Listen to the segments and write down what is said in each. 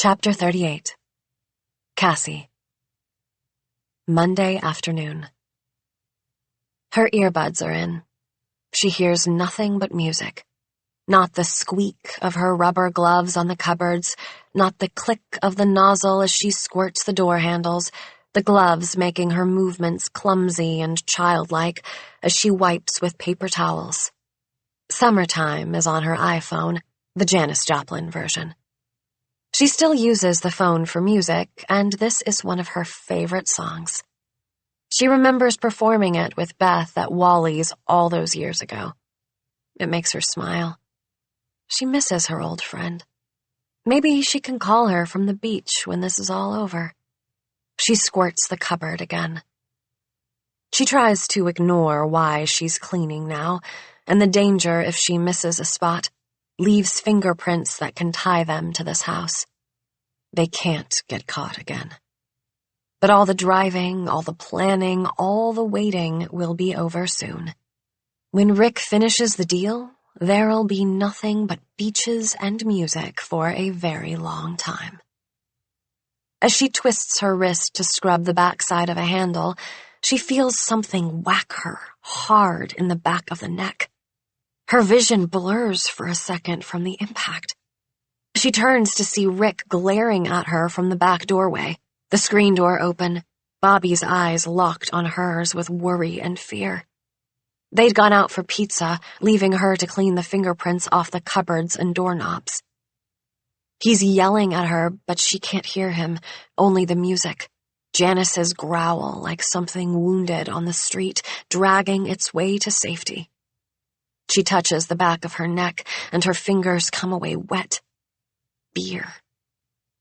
Chapter 38. Cassie. Monday afternoon. Her earbuds are in. She hears nothing but music. Not the squeak of her rubber gloves on the cupboards, not the click of the nozzle as she squirts the door handles, the gloves making her movements clumsy and childlike as she wipes with paper towels. Summertime is on her iPhone, the Janis Joplin version. She still uses the phone for music, and this is one of her favorite songs. She remembers performing it with Beth at Wally's all those years ago. It makes her smile. She misses her old friend. Maybe she can call her from the beach when this is all over. She squirts the cupboard again. She tries to ignore why she's cleaning now, and the danger if she misses a spot, leaves fingerprints that can tie them to this house. They can't get caught again. But all the driving, all the planning, all the waiting will be over soon. When Rick finishes the deal, there'll be nothing but beaches and music for a very long time. As she twists her wrist to scrub the backside of a handle, she feels something whack her hard in the back of the neck. Her vision blurs for a second from the impact. She turns to see Rick glaring at her from the back doorway, the screen door open, Bobby's eyes locked on hers with worry and fear. They'd gone out for pizza, leaving her to clean the fingerprints off the cupboards and doorknobs. He's yelling at her, but she can't hear him, only the music. Janis's growl like something wounded on the street, dragging its way to safety. She touches the back of her neck, and her fingers come away wet. Beer.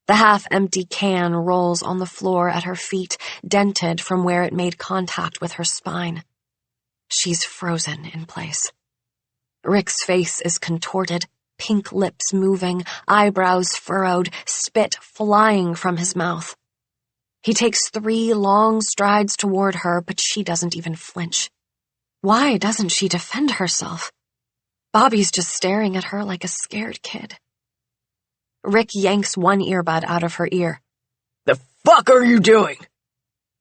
The half-empty can rolls on the floor at her feet, dented from where it made contact with her spine. She's frozen in place. Rick's face is contorted, pink lips moving, eyebrows furrowed, spit flying from his mouth. He takes 3 long strides toward her, but she doesn't even flinch. Why doesn't she defend herself? Bobby's just staring at her like a scared kid. Rick yanks one earbud out of her ear. The fuck are you doing?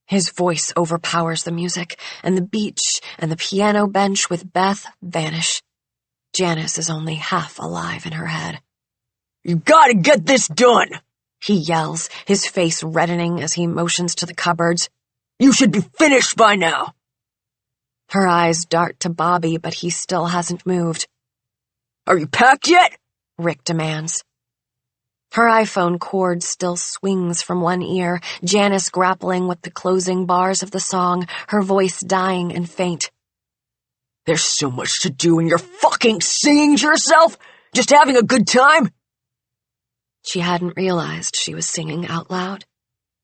His voice overpowers the music, and the beach and the piano bench with Beth vanish. Janis is only half alive in her head. You gotta get this done, he yells, his face reddening as he motions to the cupboards. You should be finished by now. Her eyes dart to Bobby, but he still hasn't moved. Are you packed yet? Rick demands. Her iPhone cord still swings from one ear, Janis grappling with the closing bars of the song, her voice dying and faint. There's so much to do and you're fucking singing to yourself? Just having a good time? She hadn't realized she was singing out loud.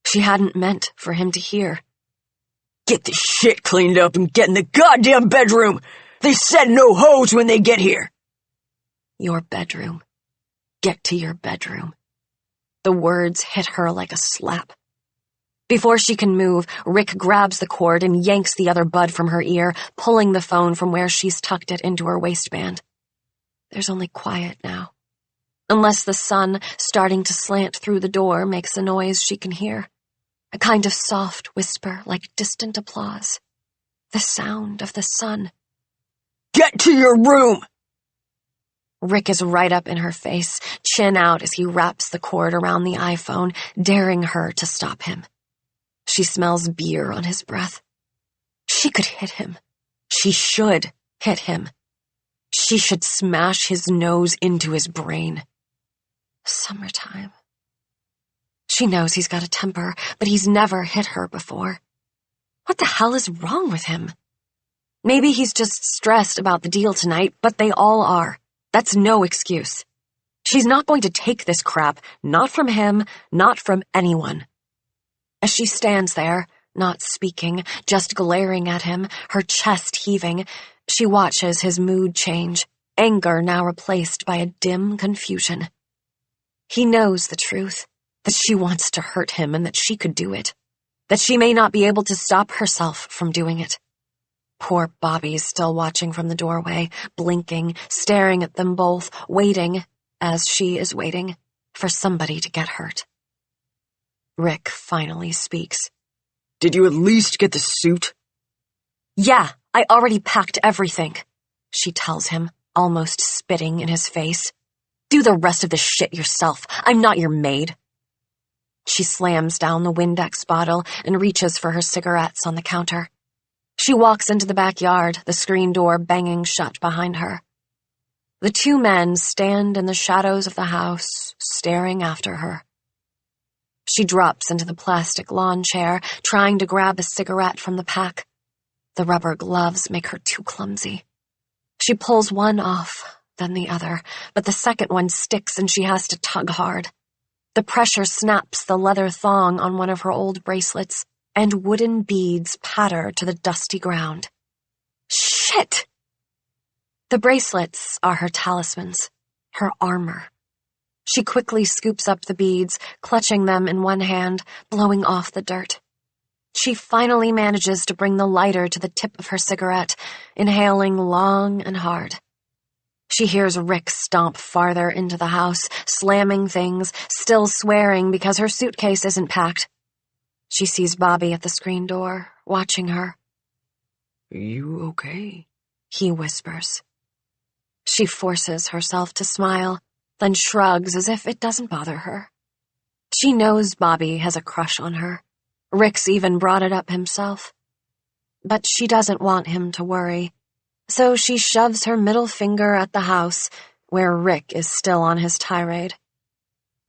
She hadn't meant for him to hear. Get this shit cleaned up and get in the goddamn bedroom. They said no hose when they get here. Your bedroom. Get to your bedroom. The words hit her like a slap. Before she can move, Rick grabs the cord and yanks the other bud from her ear, pulling the phone from where she's tucked it into her waistband. There's only quiet now. Unless the sun, starting to slant through the door, makes a noise she can hear. A kind of soft whisper like distant applause. The sound of the sun. Get to your room! Rick is right up in her face, chin out as he wraps the cord around the iPhone, daring her to stop him. She smells beer on his breath. She could hit him. She should hit him. She should smash his nose into his brain. Summertime. She knows he's got a temper, but he's never hit her before. What the hell is wrong with him? Maybe he's just stressed about the deal tonight, but they all are. That's no excuse. She's not going to take this crap, not from him, not from anyone. As she stands there, not speaking, just glaring at him, her chest heaving, she watches his mood change, anger now replaced by a dim confusion. He knows the truth, that she wants to hurt him and that she could do it, that she may not be able to stop herself from doing it. Poor Bobby's still watching from the doorway, blinking, staring at them both, waiting, as she is waiting, for somebody to get hurt. Rick finally speaks. Did you at least get the suit? Yeah, I already packed everything, she tells him, almost spitting in his face. Do the rest of the shit yourself. I'm not your maid. She slams down the Windex bottle and reaches for her cigarettes on the counter. She walks into the backyard, the screen door banging shut behind her. The two men stand in the shadows of the house, staring after her. She drops into the plastic lawn chair, trying to grab a cigarette from the pack. The rubber gloves make her too clumsy. She pulls one off, then the other, but the second one sticks and she has to tug hard. The pressure snaps the leather thong on one of her old bracelets, and wooden beads patter to the dusty ground. Shit! The bracelets are her talismans, her armor. She quickly scoops up the beads, clutching them in one hand, blowing off the dirt. She finally manages to bring the lighter to the tip of her cigarette, inhaling long and hard. She hears Rick stomp farther into the house, slamming things, still swearing because her suitcase isn't packed. She sees Bobby at the screen door, watching her. You okay? He whispers. She forces herself to smile, then shrugs as if it doesn't bother her. She knows Bobby has a crush on her. Rick's even brought it up himself. But she doesn't want him to worry, so she shoves her middle finger at the house, where Rick is still on his tirade.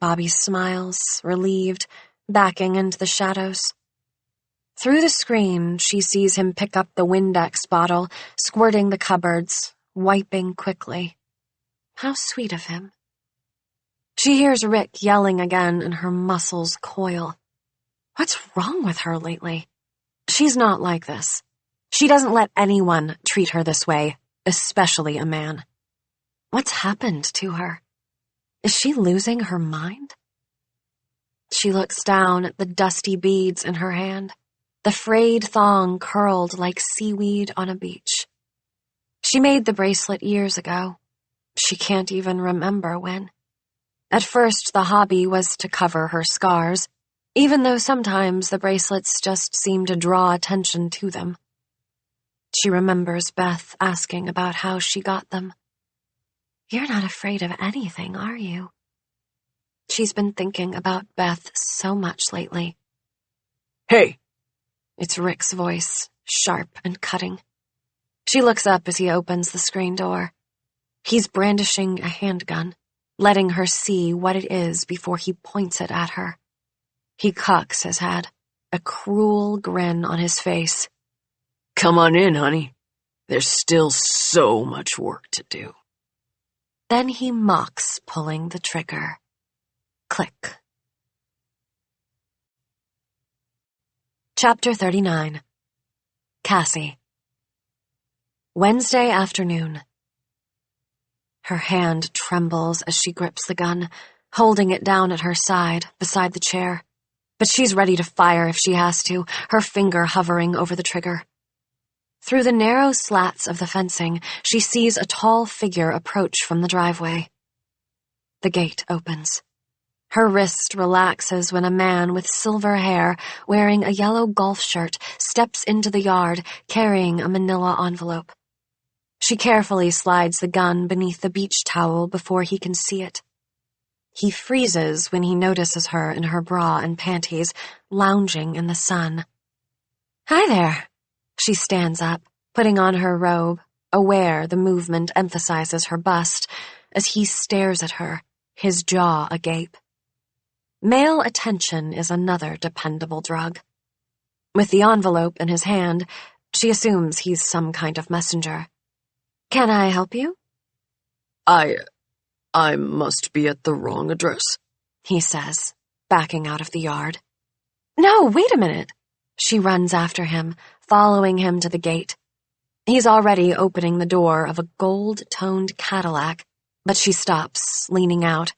Bobby smiles, relieved, backing into the shadows. Through the screen, she sees him pick up the Windex bottle, squirting the cupboards, wiping quickly. How sweet of him. She hears Rick yelling again and her muscles coil. What's wrong with her lately? She's not like this. She doesn't let anyone treat her this way, especially a man. What's happened to her? Is she losing her mind? She looks down at the dusty beads in her hand, the frayed thong curled like seaweed on a beach. She made the bracelet years ago. She can't even remember when. At first, the hobby was to cover her scars, even though sometimes the bracelets just seem to draw attention to them. She remembers Beth asking about how she got them. You're not afraid of anything, are you? She's been thinking about Beth so much lately. Hey! It's Rick's voice, sharp and cutting. She looks up as he opens the screen door. He's brandishing a handgun, letting her see what it is before he points it at her. He cocks his head, a cruel grin on his face. Come on in, honey. There's still so much work to do. Then he mocks pulling the trigger. Click. Chapter 39. Cassie. Wednesday afternoon. Her hand trembles as she grips the gun, holding it down at her side, beside the chair. But she's ready to fire if she has to, her finger hovering over the trigger. Through the narrow slats of the fencing, she sees a tall figure approach from the driveway. The gate opens. Her wrist relaxes when a man with silver hair, wearing a yellow golf shirt, steps into the yard, carrying a manila envelope. She carefully slides the gun beneath the beach towel before he can see it. He freezes when he notices her in her bra and panties, lounging in the sun. Hi there. She stands up, putting on her robe, aware the movement emphasizes her bust, as he stares at her, his jaw agape. Male attention is another dependable drug. With the envelope in his hand, she assumes he's some kind of messenger. Can I help you? I must be at the wrong address, he says, backing out of the yard. No, wait a minute. She runs after him, following him to the gate. He's already opening the door of a gold-toned Cadillac, but she stops, leaning out.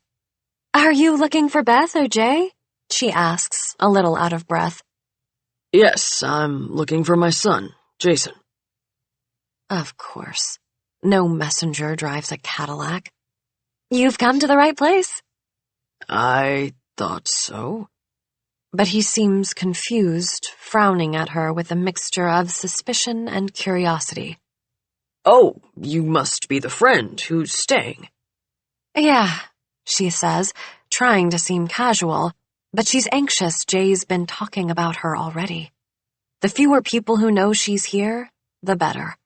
Are you looking for Beth or Jay? She asks, a little out of breath. Yes, I'm looking for my son, Jason. Of course. No messenger drives a Cadillac. You've come to the right place. I thought so. but he seems confused, frowning at her with a mixture of suspicion and curiosity. Oh, you must be the friend who's staying. Yeah, she says, trying to seem casual, but she's anxious Jay's been talking about her already. The fewer people who know she's here, the better.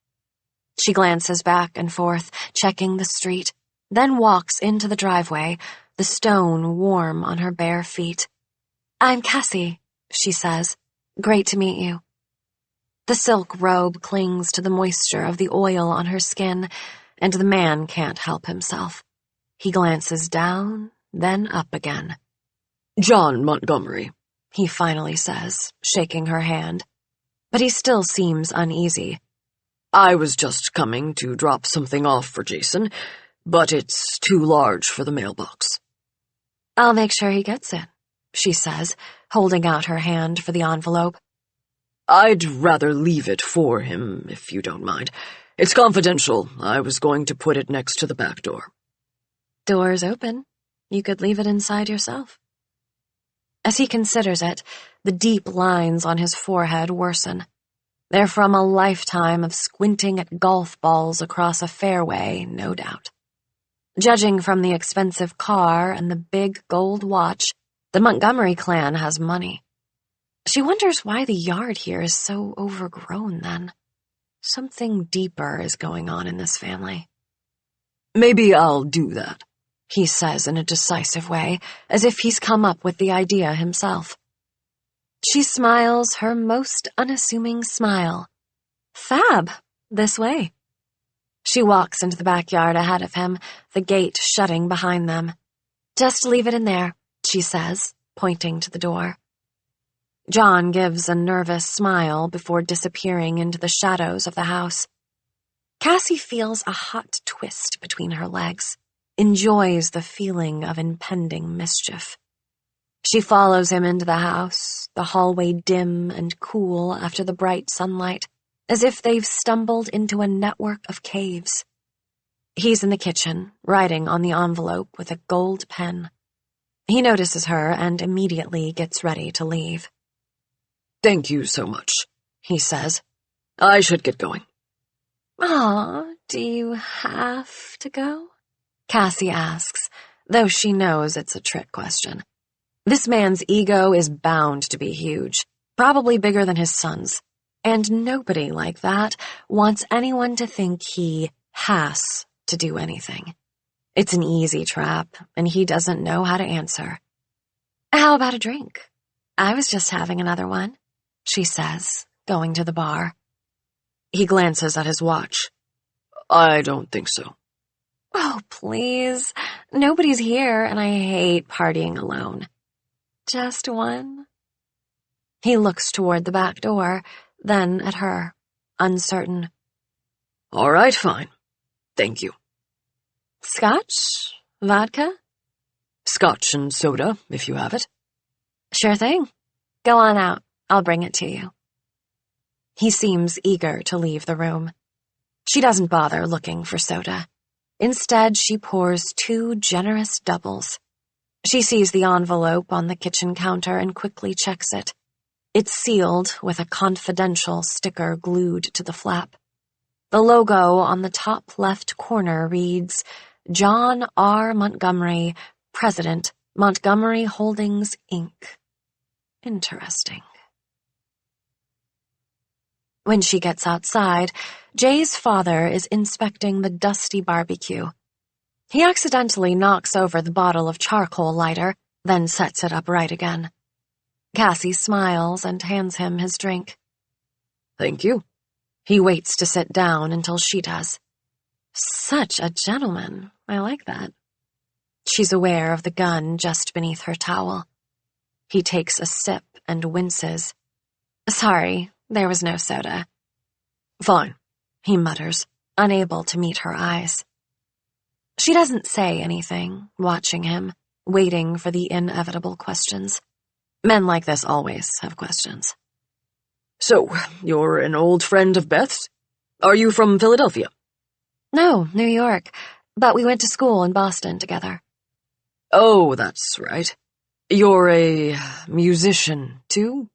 She glances back and forth, checking the street, then walks into the driveway, the stone warm on her bare feet. I'm Cassie, she says. Great to meet you. The silk robe clings to the moisture of the oil on her skin, and the man can't help himself. He glances down, then up again. John Montgomery, he finally says, shaking her hand. But he still seems uneasy. I was just coming to drop something off for Jason, but it's too large for the mailbox. I'll make sure he gets it, she says, holding out her hand for the envelope. I'd rather leave it for him, if you don't mind. It's confidential. I was going to put it next to the back door. Door's open. You could leave it inside yourself. As he considers it, the deep lines on his forehead worsen. They're from a lifetime of squinting at golf balls across a fairway, no doubt. Judging from the expensive car and the big gold watch, the Montgomery clan has money. She wonders why the yard here is so overgrown then. Something deeper is going on in this family. Maybe I'll do that, he says in a decisive way, as if he's come up with the idea himself. She smiles her most unassuming smile. Fab, this way. She walks into the backyard ahead of him, the gate shutting behind them. Just leave it in there, she says, pointing to the door. John gives a nervous smile before disappearing into the shadows of the house. Cassie feels a hot twist between her legs, enjoys the feeling of impending mischief. She follows him into the house, the hallway dim and cool after the bright sunlight, as if they've stumbled into a network of caves. He's in the kitchen, writing on the envelope with a gold pen. He notices her and immediately gets ready to leave. Thank you so much, he says. I should get going. Aw, do you have to go? Cassie asks, though she knows it's a trick question. This man's ego is bound to be huge, probably bigger than his son's, and nobody like that wants anyone to think he has to do anything. It's an easy trap, and he doesn't know how to answer. How about a drink? I was just having another one, she says, going to the bar. He glances at his watch. I don't think so. Oh, please. Nobody's here, and I hate partying alone. Just one? He looks toward the back door, then at her, uncertain. All right, fine. Thank you. Scotch? Vodka? Scotch and soda, if you have it. Sure thing. Go on out. I'll bring it to you. He seems eager to leave the room. She doesn't bother looking for soda. Instead, she pours 2 generous doubles. She sees the envelope on the kitchen counter and quickly checks it. It's sealed with a confidential sticker glued to the flap. The logo on the top left corner reads, John R. Montgomery, President, Montgomery Holdings, Inc. Interesting. When she gets outside, Jay's father is inspecting the dusty barbecue. He accidentally knocks over the bottle of charcoal lighter, then sets it upright again. Cassie smiles and hands him his drink. Thank you. He waits to sit down until she does. Such a gentleman. I like that. She's aware of the gun just beneath her towel. He takes a sip and winces. Sorry, there was no soda. Fine, he mutters, unable to meet her eyes. She doesn't say anything, watching him, waiting for the inevitable questions. Men like this always have questions. So, you're an old friend of Beth's? Are you from Philadelphia? No, New York, but we went to school in Boston together. Oh, that's right. You're a musician, too?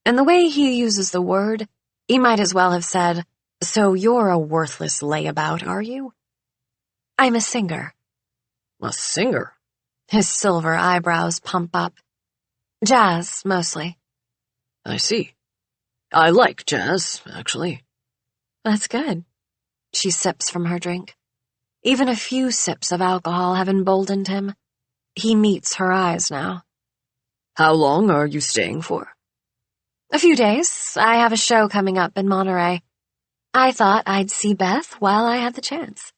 And the way he uses the word, he might as well have said, "So you're a worthless layabout, are you?" "I'm a singer." A singer? His silver eyebrows pump up. "Jazz, mostly." I see. I like jazz, actually. "That's good." She sips from her drink. Even a few sips of alcohol have emboldened him. He meets her eyes now. How long are you staying for? "A few days. I have a show coming up in Monterey. I thought I'd see Beth while I had the chance."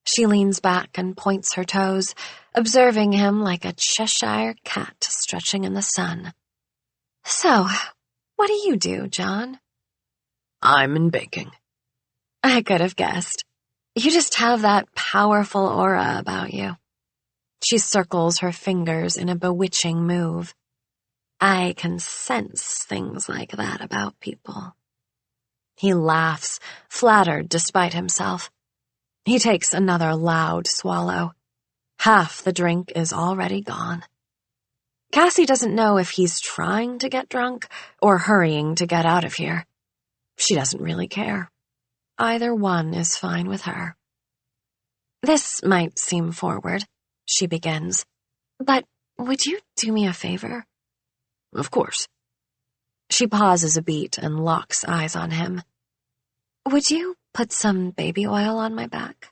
She leans back and points her toes, observing him like a Cheshire cat stretching in the sun. "So, what do you do, John?" I'm in baking. "I could have guessed. You just have that powerful aura about you." She circles her fingers in a bewitching move. "I can sense things like that about people." He laughs, flattered despite himself. He takes another loud swallow. Half the drink is already gone. Cassie doesn't know if he's trying to get drunk or hurrying to get out of here. She doesn't really care. Either one is fine with her. "This might seem forward," she begins, "but would you do me a favor?" Of course. She pauses a beat and locks eyes on him. "Would you put some baby oil on my back?"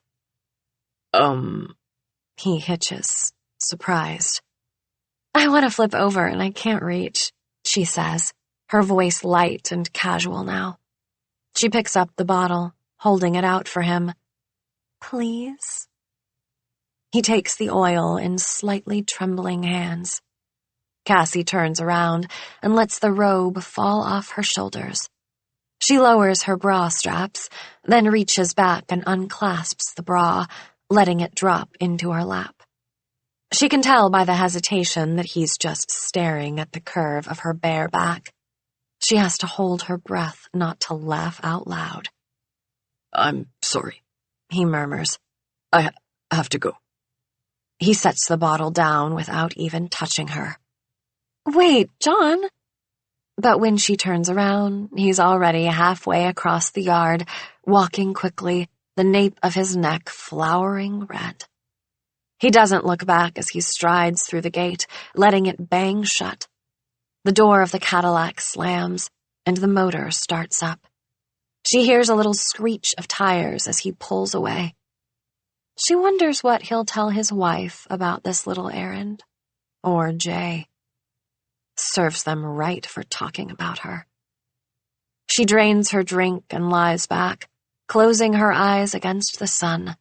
He hitches, surprised. "I want to flip over and I can't reach," she says, her voice light and casual now. She picks up the bottle, holding it out for him. "Please?" He takes the oil in slightly trembling hands. Cassie turns around and lets the robe fall off her shoulders. She lowers her bra straps, then reaches back and unclasps the bra, letting it drop into her lap. She can tell by the hesitation that he's just staring at the curve of her bare back. She has to hold her breath not to laugh out loud. I'm sorry, he murmurs. I have to go. He sets the bottle down without even touching her. "Wait, John!" But when she turns around, he's already halfway across the yard, walking quickly, the nape of his neck flowering red. He doesn't look back as he strides through the gate, letting it bang shut. The door of the Cadillac slams, and the motor starts up. She hears a little screech of tires as he pulls away. She wonders what he'll tell his wife about this little errand. Or Jay. Serves them right for talking about her. She drains her drink and lies back, closing her eyes against the sun.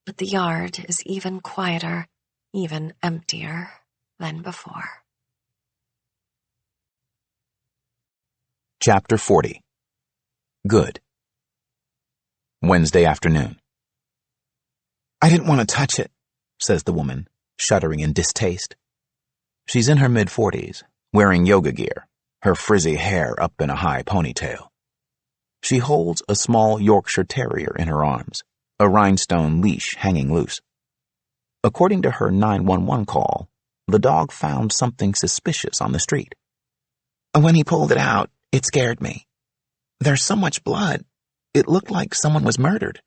But the yard is even quieter, even emptier than before. Chapter 40. Good. Wednesday afternoon. "I didn't want to touch it," says the woman, shuddering in distaste. She's in her mid-40s, wearing yoga gear, her frizzy hair up in a high ponytail. She holds a small Yorkshire Terrier in her arms, a rhinestone leash hanging loose. According to her 911 call, the dog found something suspicious on the street. "When he pulled it out, it scared me. There's so much blood. It looked like someone was murdered."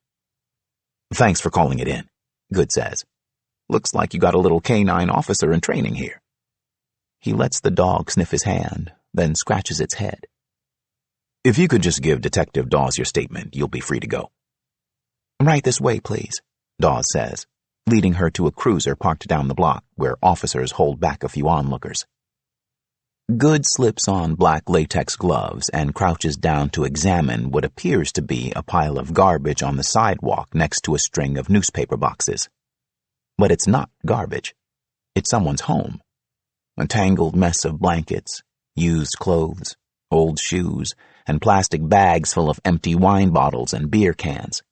"Thanks for calling it in," Good says. "Looks like you got a little canine officer in training here." He lets the dog sniff his hand, then scratches its head. "If you could just give Detective Dawes your statement, you'll be free to go." "Right this way, please," Dawes says, leading her to a cruiser parked down the block where officers hold back a few onlookers. Good slips on black latex gloves and crouches down to examine what appears to be a pile of garbage on the sidewalk next to a string of newspaper boxes. But it's not garbage. It's someone's home. A tangled mess of blankets, used clothes, old shoes, and plastic bags full of empty wine bottles and beer cans.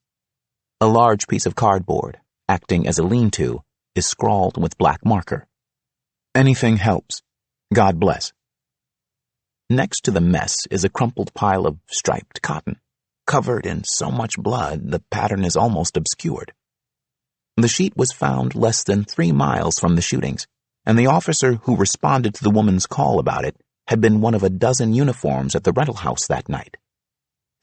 A large piece of cardboard, acting as a lean-to, is scrawled with black marker. "Anything helps. God bless." Next to the mess is a crumpled pile of striped cotton, covered in so much blood the pattern is almost obscured. The sheet was found less than 3 miles from the shootings, and the officer who responded to the woman's call about it had been one of a dozen uniforms at the rental house that night.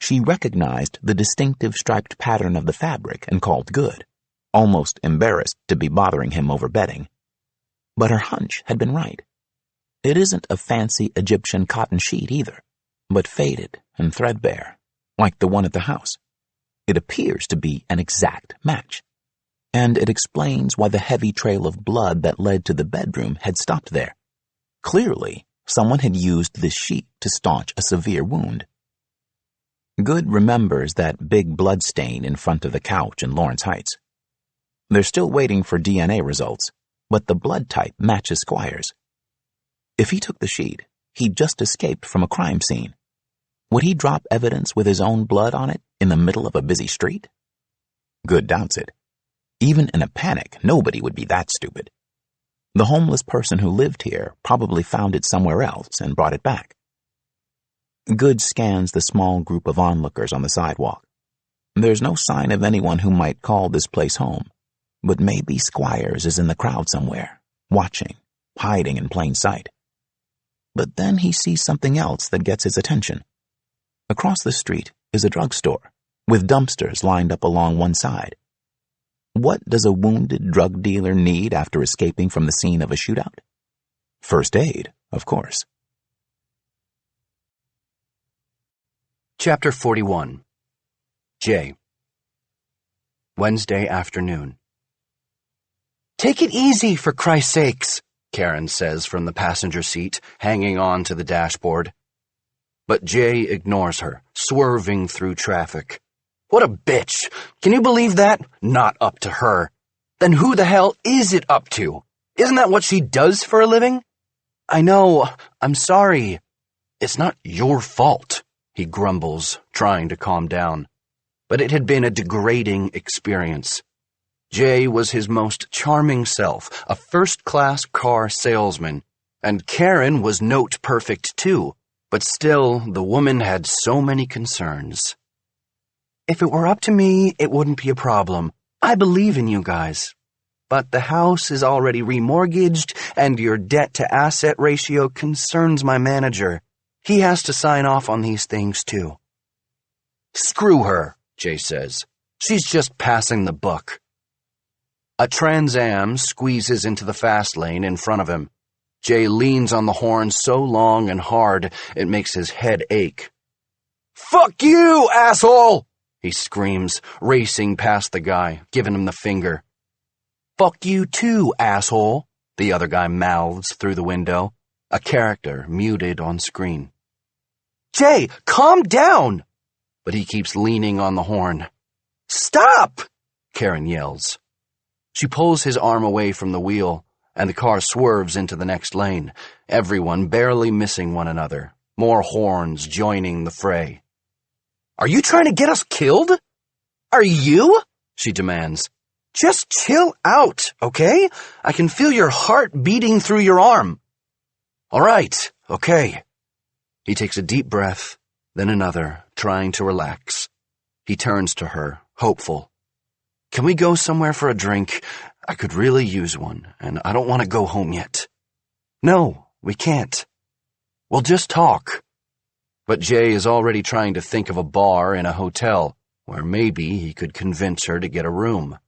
She recognized the distinctive striped pattern of the fabric and called good, almost embarrassed to be bothering him over bedding. But her hunch had been right. It isn't a fancy Egyptian cotton sheet either, but faded and threadbare, like the one at the house. It appears to be an exact match, and it explains why the heavy trail of blood that led to the bedroom had stopped there. Clearly, someone had used this sheet to staunch a severe wound. Good remembers that big blood stain in front of the couch in Lawrence Heights. They're still waiting for DNA results, but the blood type matches Squire's. If he took the sheet, he'd just escaped from a crime scene. Would he drop evidence with his own blood on it in the middle of a busy street? Good doubts it. Even in a panic, nobody would be that stupid. The homeless person who lived here probably found it somewhere else and brought it back. Good scans the small group of onlookers on the sidewalk. There's no sign of anyone who might call this place home, but maybe Squires is in the crowd somewhere, watching, hiding in plain sight. But then he sees something else that gets his attention. Across the street is a drugstore, with dumpsters lined up along one side. What does a wounded drug dealer need after escaping from the scene of a shootout? First aid, of course. Chapter 41. Jay. Wednesday afternoon. "Take it easy, for Christ's sakes," Karen says from the passenger seat, hanging on to the dashboard. But Jay ignores her, swerving through traffic. What a bitch! Can you believe that? Not up to her. Then who the hell is it up to? Isn't that what she does for a living? "I know, I'm sorry." "It's not your fault," he grumbles, trying to calm down. But it had been a degrading experience. Jay was his most charming self, a first-class car salesman, and Karen was note-perfect too, but still, the woman had so many concerns. "If it were up to me, it wouldn't be a problem. I believe in you guys. But the house is already remortgaged, and your debt-to-asset ratio concerns my manager. He has to sign off on these things too." "Screw her," Jay says. "She's just passing the buck." A Trans Am squeezes into the fast lane in front of him. Jay leans on the horn so long and hard it makes his head ache. "Fuck you, asshole!" he screams, racing past the guy, giving him the finger. "Fuck you too, asshole," the other guy mouths through the window, a character muted on screen. "Jay, calm down!" But he keeps leaning on the horn. "Stop!" Karen yells. She pulls his arm away from the wheel, and the car swerves into the next lane, everyone barely missing one another, more horns joining the fray. "Are you trying to get us killed?" "Are you?" she demands. "Just chill out, okay? I can feel your heart beating through your arm." "All right, okay." He takes a deep breath, then another, trying to relax. He turns to her, hopeful. "Can we go somewhere for a drink? I could really use one, and I don't want to go home yet." "No, we can't." "We'll just talk." But Jay is already trying to think of a bar in a hotel, where maybe he could convince her to get a room.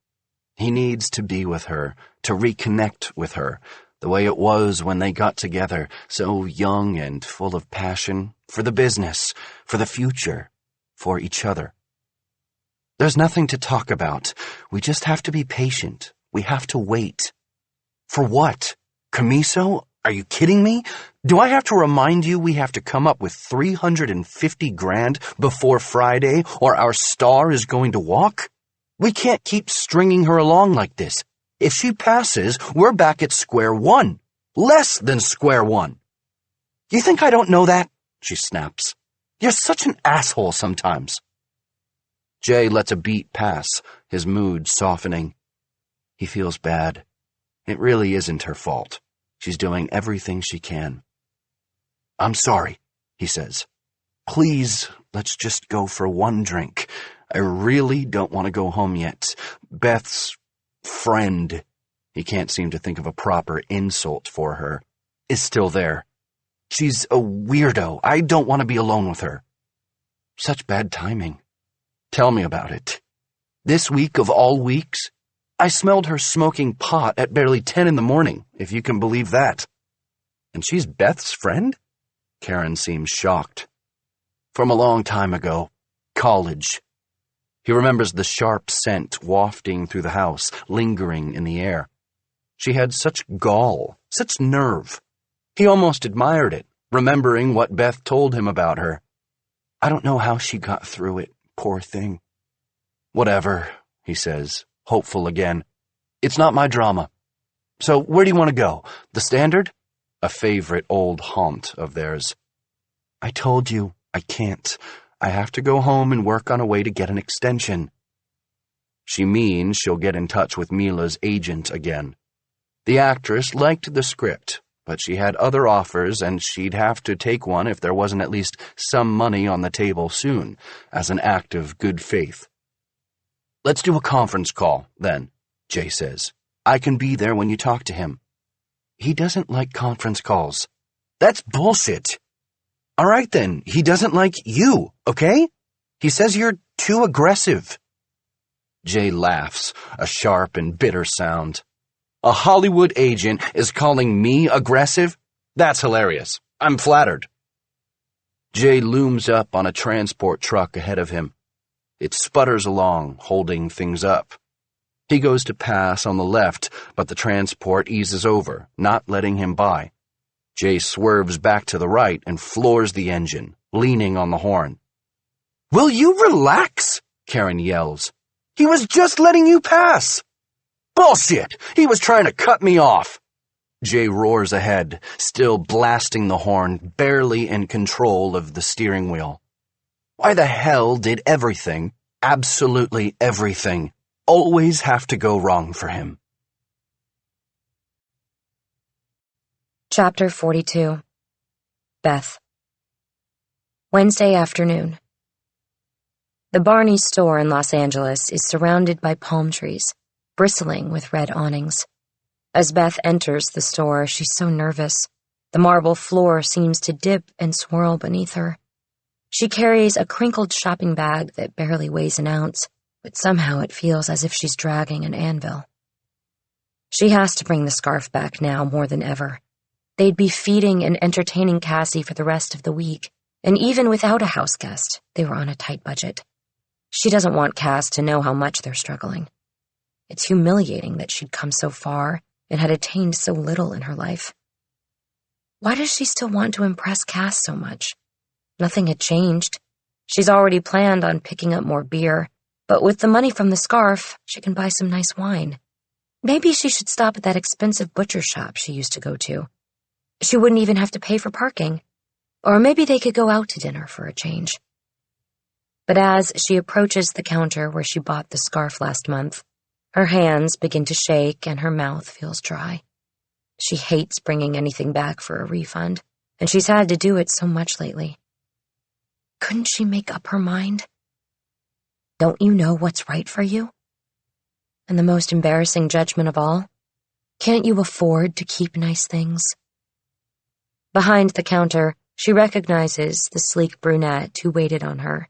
He needs to be with her, to reconnect with her, the way it was when they got together, so young and full of passion, for the business, for the future, for each other. "There's nothing to talk about. We just have to be patient. We have to wait." "For what? Camiso? Are you kidding me? Do I have to remind you we have to come up with 350 grand before Friday or our star is going to walk? We can't keep stringing her along like this. If she passes, we're back at square one. Less than square one." "You think I don't know that?" she snaps. "You're such an asshole sometimes." Jay lets a beat pass, his mood softening. He feels bad. It really isn't her fault. She's doing everything she can. "I'm sorry," he says. "Please, let's just go for one drink. I really don't want to go home yet. Beth's friend he can't seem to think of a proper insult for her, is still there. She's a weirdo. I don't want to be alone with her. Such bad timing. Tell me about it. This week of all weeks, I smelled her smoking pot at barely 10 in the morning, if you can believe that. And she's Beth's friend? Karen seems shocked. From a long time ago. College. He remembers the sharp scent wafting through the house, lingering in the air. She had such gall, such nerve. He almost admired it, remembering what Beth told him about her. I don't know how she got through it, poor thing. Whatever, he says, hopeful again. It's not my drama. So where do you want to go? The Standard? A favorite old haunt of theirs. I told you, I can't. I have to go home and work on a way to get an extension. She means she'll get in touch with Mila's agent again. The actress liked the script, but she had other offers and she'd have to take one if there wasn't at least some money on the table soon, as an act of good faith. Let's do a conference call, then, Jay says. I can be there when you talk to him. He doesn't like conference calls. That's bullshit. All right, then, he doesn't like you, okay? He says you're too aggressive. Jay laughs, a sharp and bitter sound. A Hollywood agent is calling me aggressive? That's hilarious. I'm flattered. Jay looms up on a transport truck ahead of him. It sputters along, holding things up. He goes to pass on the left, but the transport eases over, not letting him by. Jay swerves back to the right and floors the engine, leaning on the horn. Will you relax? Karen yells. He was just letting you pass. Bullshit! He was trying to cut me off. Jay roars ahead, still blasting the horn, barely in control of the steering wheel. Why the hell did everything, absolutely everything, always have to go wrong for him? Chapter 42. Beth. Wednesday afternoon. The Barney store in Los Angeles is surrounded by palm trees, bristling with red awnings. As Beth enters the store, she's so nervous. The marble floor seems to dip and swirl beneath her. She carries a crinkled shopping bag that barely weighs an ounce, but somehow it feels as if she's dragging an anvil. She has to bring the scarf back now more than ever. They'd be feeding and entertaining Cassie for the rest of the week, and even without a house guest, they were on a tight budget. She doesn't want Cass to know how much they're struggling. It's humiliating that she'd come so far and had attained so little in her life. Why does she still want to impress Cass so much? Nothing had changed. She's already planned on picking up more beer, but with the money from the scarf, she can buy some nice wine. Maybe she should stop at that expensive butcher shop she used to go to. She wouldn't even have to pay for parking. Or maybe they could go out to dinner for a change. But as she approaches the counter where she bought the scarf last month, her hands begin to shake and her mouth feels dry. She hates bringing anything back for a refund, and she's had to do it so much lately. Couldn't she make up her mind? Don't you know what's right for you? And the most embarrassing judgment of all, can't you afford to keep nice things? Behind the counter, she recognizes the sleek brunette who waited on her.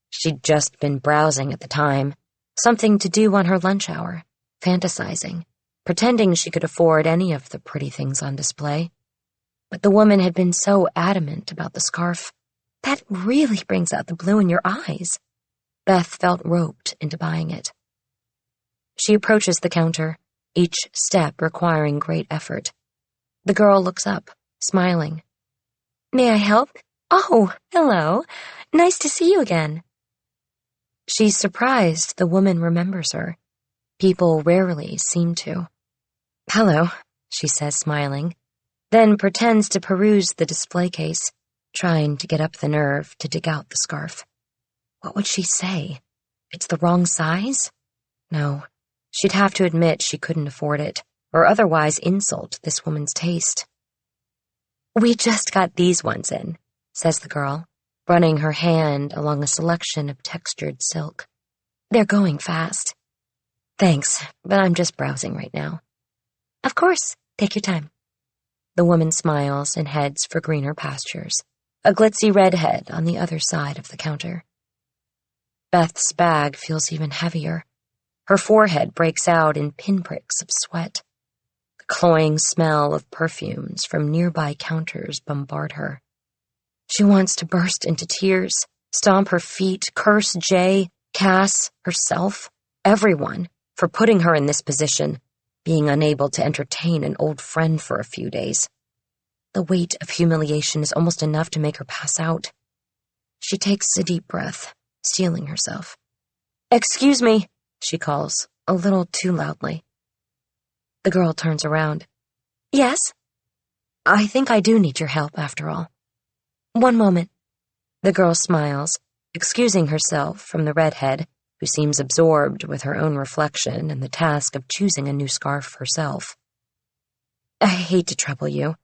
She'd just been browsing at the time, something to do on her lunch hour, fantasizing, pretending she could afford any of the pretty things on display. But the woman had been so adamant about the scarf. That really brings out the blue in your eyes. Beth felt roped into buying it. She approaches the counter, each step requiring great effort. The girl looks up, smiling. May I help? Oh, hello. Nice to see you again. She's surprised the woman remembers her. People rarely seem to. Hello, she says, smiling, then pretends to peruse the display case, trying to get up the nerve to dig out the scarf. What would she say? It's the wrong size? No, she'd have to admit she couldn't afford it, or otherwise insult this woman's taste. We just got these ones in, says the girl, running her hand along a selection of textured silk. They're going fast. Thanks, but I'm just browsing right now. Of course, take your time. The woman smiles and heads for greener pastures, a glitzy redhead on the other side of the counter. Beth's bag feels even heavier. Her forehead breaks out in pinpricks of sweat. The cloying smell of perfumes from nearby counters bombard her. She wants to burst into tears, stomp her feet, curse Jay, Cass, herself, everyone, for putting her in this position, being unable to entertain an old friend for a few days. The weight of humiliation is almost enough to make her pass out. She takes a deep breath, steeling herself. "Excuse me," she calls, a little too loudly. The girl turns around. "Yes? I think I do need your help, after all." "One moment." The girl smiles, excusing herself from the redhead, who seems absorbed with her own reflection and the task of choosing a new scarf herself. "I hate to trouble you."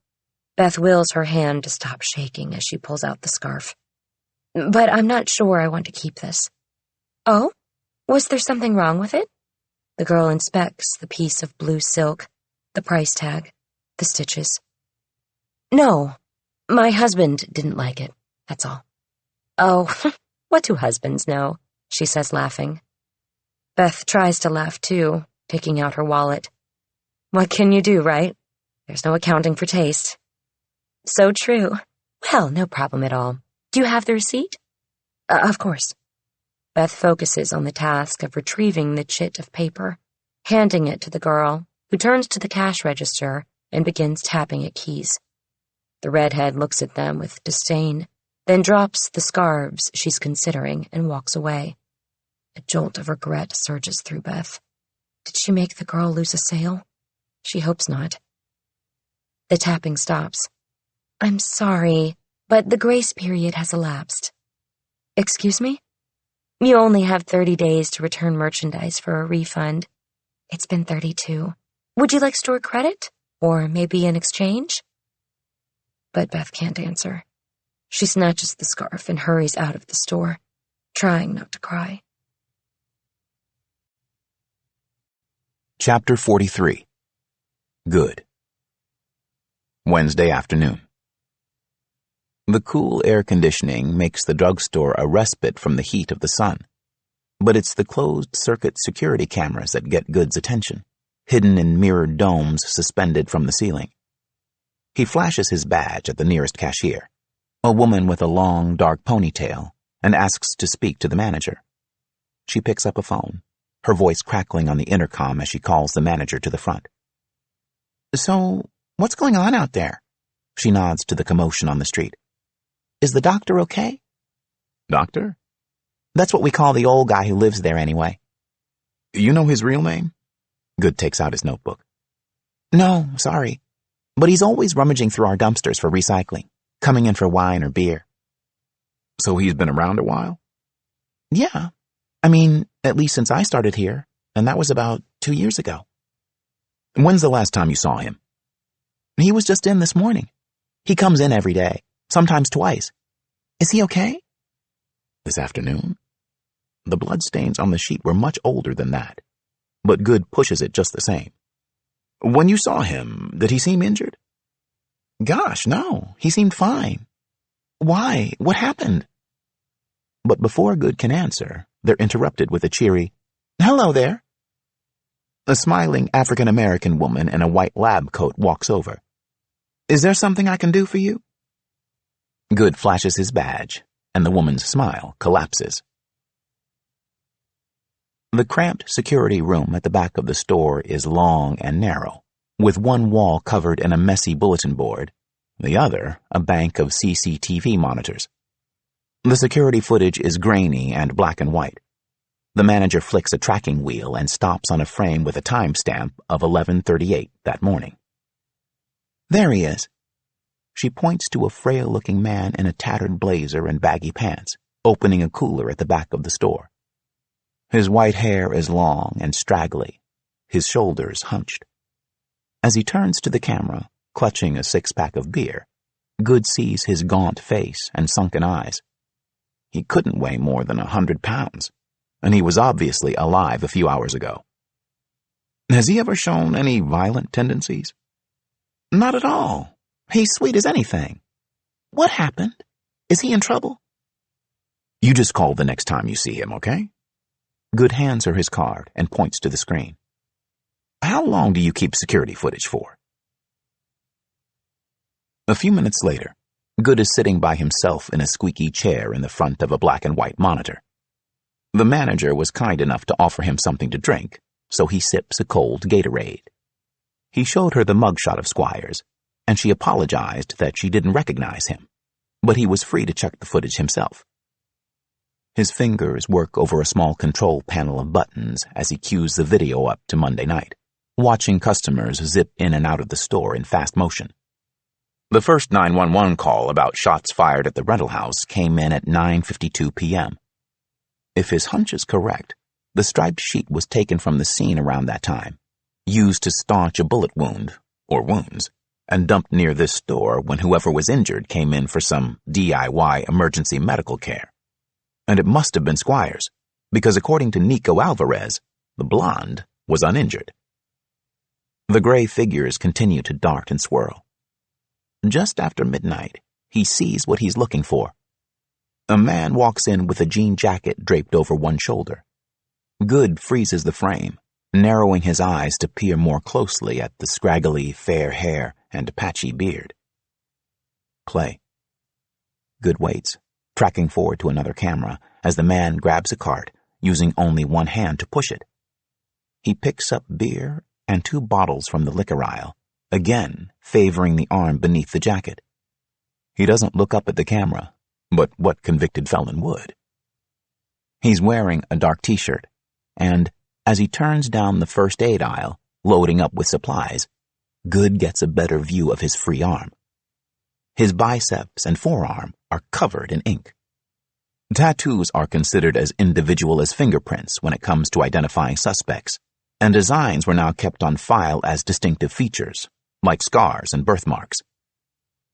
Beth wills her hand to stop shaking as she pulls out the scarf. "But I'm not sure I want to keep this." "Oh? Was there something wrong with it?" The girl inspects the piece of blue silk, the price tag, the stitches. "No, my husband didn't like it, that's all." "Oh, what do husbands know?" she says, laughing. Beth tries to laugh too, taking out her wallet. What can you do, right? There's no accounting for taste. So true. Well, no problem at all. Do you have the receipt? Of course. Beth focuses on the task of retrieving the chit of paper, handing it to the girl, who turns to the cash register and begins tapping at keys. The redhead looks at them with disdain, then drops the scarves she's considering and walks away. A jolt of regret surges through Beth. Did she make the girl lose a sale? She hopes not. The tapping stops. "I'm sorry, but the grace period has elapsed." "Excuse me?" "You only have 30 days to return merchandise for a refund. It's been 32. Would you like store credit? Or maybe an exchange?" But Beth can't answer. She snatches the scarf and hurries out of the store, trying not to cry. Chapter 43. Good. Wednesday afternoon. The cool air conditioning makes the drugstore a respite from the heat of the sun, but it's the closed-circuit security cameras that get Good's attention, hidden in mirrored domes suspended from the ceiling. He flashes his badge at the nearest cashier, a woman with a long, dark ponytail, and asks to speak to the manager. She picks up a phone, her voice crackling on the intercom as she calls the manager to the front. "So, what's going on out there?" She nods to the commotion on the street. "Is the doctor okay?" "Doctor?" "That's what we call the old guy who lives there anyway." "You know his real name?" Good takes out his notebook. "No, sorry. But he's always rummaging through our dumpsters for recycling, coming in for wine or beer." "So he's been around a while?" "Yeah. I mean, at least since I started here, and that was about 2 years ago." "When's the last time you saw him?" "He was just in this morning. He comes in every day, sometimes twice. Is he okay?" "This afternoon?" The bloodstains on the sheet were much older than that, but Good pushes it just the same. "When you saw him, did he seem injured?" "Gosh, no. He seemed fine." "Why? What happened?" But before Good can answer, they're interrupted with a cheery, "Hello there." A smiling African-American woman in a white lab coat walks over. "Is there something I can do for you?" Good flashes his badge, and the woman's smile collapses. The cramped security room at the back of the store is long and narrow, with one wall covered in a messy bulletin board, the other a bank of CCTV monitors. The security footage is grainy and black and white. The manager flicks a tracking wheel and stops on a frame with a timestamp of 11:38 that morning. "There he is." She points to a frail-looking man in a tattered blazer and baggy pants, opening a cooler at the back of the store. His white hair is long and straggly, his shoulders hunched. As he turns to the camera, clutching a 6-pack of beer, Good sees his gaunt face and sunken eyes. He couldn't weigh more than 100 pounds, and he was obviously alive a few hours ago. Has he ever shown any violent tendencies? Not at all. He's sweet as anything. What happened? Is he in trouble? You just call the next time you see him, okay? Good hands her his card and points to the screen. How long do you keep security footage for? A few minutes later, Good is sitting by himself in a squeaky chair in the front of a black and white monitor. The manager was kind enough to offer him something to drink, so he sips a cold Gatorade. He showed her the mugshot of Squires, and she apologized that she didn't recognize him, but he was free to check the footage himself. His fingers work over a small control panel of buttons as he cues the video up to Monday night, watching customers zip in and out of the store in fast motion. The first 911 call about shots fired at the rental house came in at 9:52 p.m. If his hunch is correct, the striped sheet was taken from the scene around that time, used to staunch a bullet wound, or wounds, and dumped near this store when whoever was injured came in for some DIY emergency medical care. And it must have been Squires, because according to Nico Alvarez, the blonde was uninjured. The gray figures continue to dart and swirl. Just after midnight, he sees what he's looking for. A man walks in with a jean jacket draped over one shoulder. Good freezes the frame, narrowing his eyes to peer more closely at the scraggly, fair hair and patchy beard. Play. Good waits, tracking forward to another camera as the man grabs a cart, using only one hand to push it. He picks up beer and 2 bottles from the liquor aisle, again favoring the arm beneath the jacket. He doesn't look up at the camera, but what convicted felon would? He's wearing a dark t-shirt, and as he turns down the first aid aisle, loading up with supplies, Good gets a better view of his free arm. His biceps and forearm are covered in ink. Tattoos are considered as individual as fingerprints when it comes to identifying suspects, and designs were now kept on file as distinctive features, like scars and birthmarks.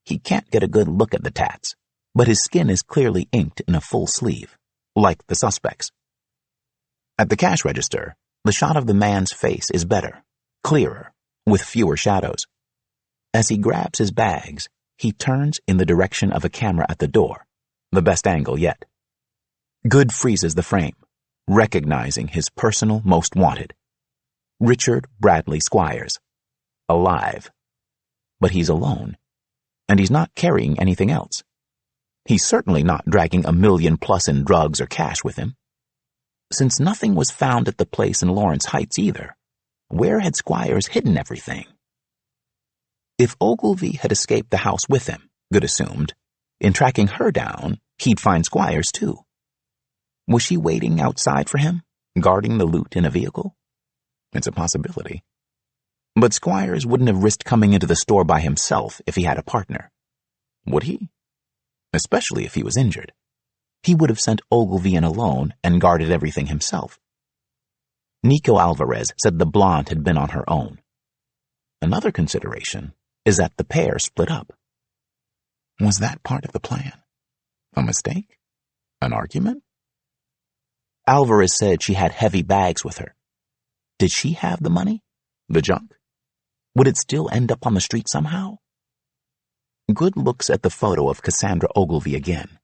He can't get a good look at the tats, but his skin is clearly inked in a full sleeve, like the suspect's. At the cash register, the shot of the man's face is better, clearer, with fewer shadows. As he grabs his bags, he turns in the direction of a camera at the door, the best angle yet. Good freezes the frame, recognizing his personal most wanted. Richard Bradley Squires. Alive. But he's alone, and he's not carrying anything else. He's certainly not dragging $1 million+ in drugs or cash with him. Since nothing was found at the place in Lawrence Heights either, where had Squires hidden everything? If Ogilvy had escaped the house with him, Good assumed, in tracking her down, he'd find Squires too. Was she waiting outside for him, guarding the loot in a vehicle? It's a possibility. But Squires wouldn't have risked coming into the store by himself if he had a partner. Would he? Especially if he was injured. He would have sent Ogilvy in alone and guarded everything himself. Nico Alvarez said the blonde had been on her own. Another consideration is that the pair split up. Was that part of the plan? A mistake? An argument? Alvarez said she had heavy bags with her. Did she have the money? The junk? Would it still end up on the street somehow? Good looks at the photo of Cassandra Ogilvy again.